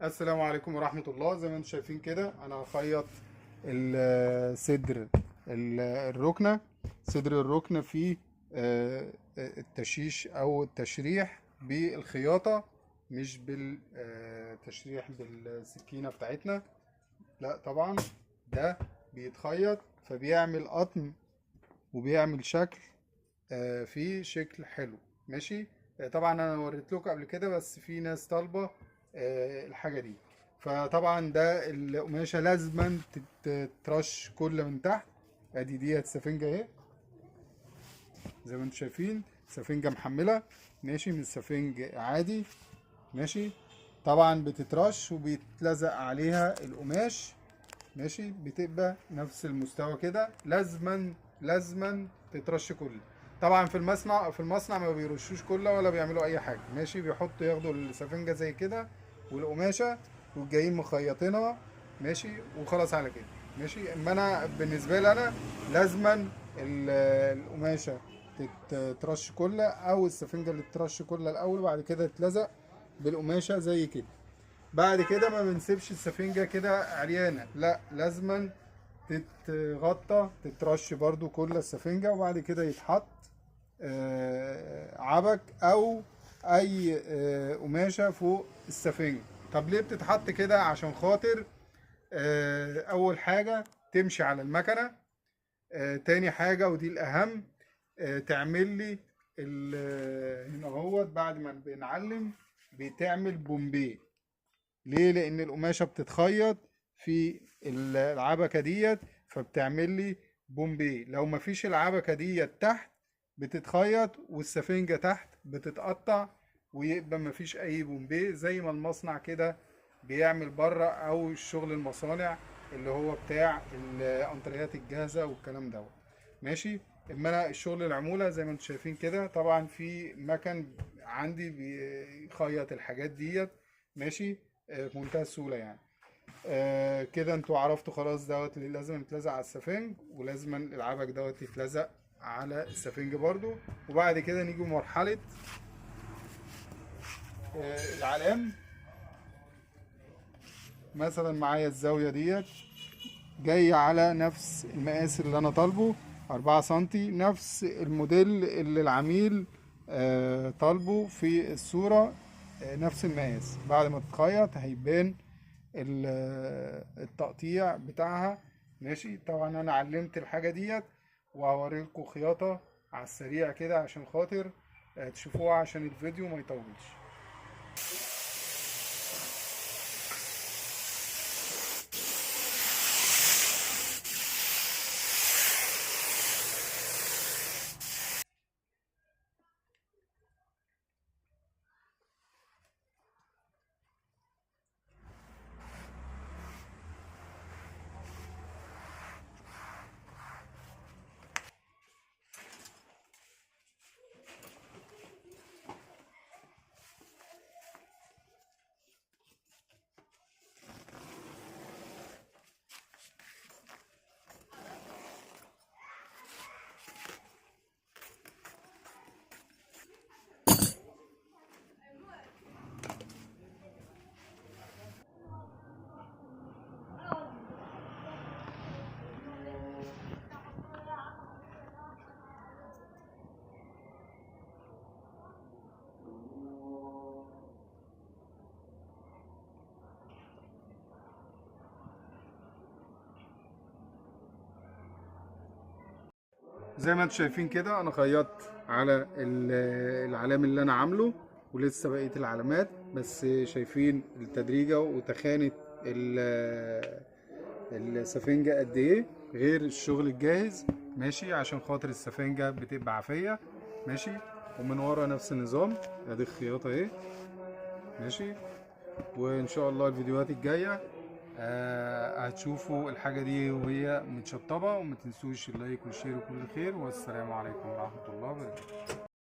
السلام عليكم ورحمة الله. زي ما انتم شايفين كده انا هخيط صدر الركنة. صدر الركنة فيه التشيش او التشريح بالخياطة، مش بالتشريح بالسكينة بتاعتنا. لا طبعا ده بيتخيط فبيعمل قطن وبيعمل شكل فيه شكل حلو. ماشي. طبعا انا وريت لكم قبل كده، بس في ناس طالبه الحاجه دي. فطبعا ده القماشه لازما تترش كل من تحت. ادي ديت سفنجه اهي، زي ما انتم شايفين سفنجه محمله، ماشي، من سفنج عادي. ماشي. طبعا بتترش وبيتلزق عليها القماش، ماشي، بتبقى نفس المستوى كده. لازما تترش كله. طبعا في المصنع ما بيرشوش كله ولا بيعملوا اي حاجه. ماشي. بيحطوا ياخدوا السفنجه زي كده والقماشه وجايين مخيطينها، ماشي، وخلاص على كده. ماشي. اما انا بالنسبه لي انا لازما القماشه تترش كلها، او السفنجه اللي تترش كلها الاول وبعد كده تتلزق بالقماشه زي كده. بعد كده ما بنسيبش السفنجة كده عريانة، لا، لازما تتغطى، تترش برضو كل السفنجة، وبعد كده يتحط عبك او اي قماشة فوق السفنجة. طب ليه بتتحط كده؟ عشان خاطر اول حاجة تمشي على المكنة، تاني حاجة ودي الاهم، تعمل لي هنا اهوت بعد ما بنعلم بتعمل بومبيه. ليه؟ لان القماشه بتتخيط في العبكه ديت، فبتعمل لي بومبي. لو مفيش العبكه ديت تحت بتتخيط والسفنجه تحت بتتقطع، ويبقى مفيش اي بومبي زي ما المصنع كده بيعمل بره، او الشغل المصانع اللي هو بتاع الانتريات الجاهزه والكلام دوت. ماشي. اما انا الشغل العموله زي ما انتم شايفين كده، طبعا في مكن عندي بيخيط الحاجات ديت. ماشي. في منتهى السهوله يعني. كده انتوا عرفتوا خلاص دوت اللي لازم يتلزق على السفنج، ولازم العبك دوت يتلزق على السفنج برضو. وبعد كده نيجي مرحله العلام. مثلا معايا الزاويه ديت جاي على نفس المقاس اللي انا طالبه، 4 سنتي، نفس الموديل اللي العميل طالبه في الصورة، نفس المقاس. بعد ما تتخيط هيبان التقطيع بتاعها. ماشي. طبعا انا علمت الحاجة ديت وهوريلكم خياطة على السريع كده عشان خاطر تشوفوها، عشان الفيديو ما يطولش. زي ما انتم شايفين كده انا خيطت على العلام اللي انا عامله، ولسه بقية العلامات. بس شايفين التدريجة وتخانة السفنجة قد ايه غير الشغل الجاهز. ماشي. عشان خاطر السفنجة بتبقى عافية. ماشي. ومن ورا نفس النظام، ادي الخياطة اهي. ماشي. وان شاء الله الفيديوهات الجاية هتشوفوا الحاجة دي وهي متشطبة. وما تنسوش اللايك والشير وكل خير، والسلام عليكم ورحمة الله وبركاته.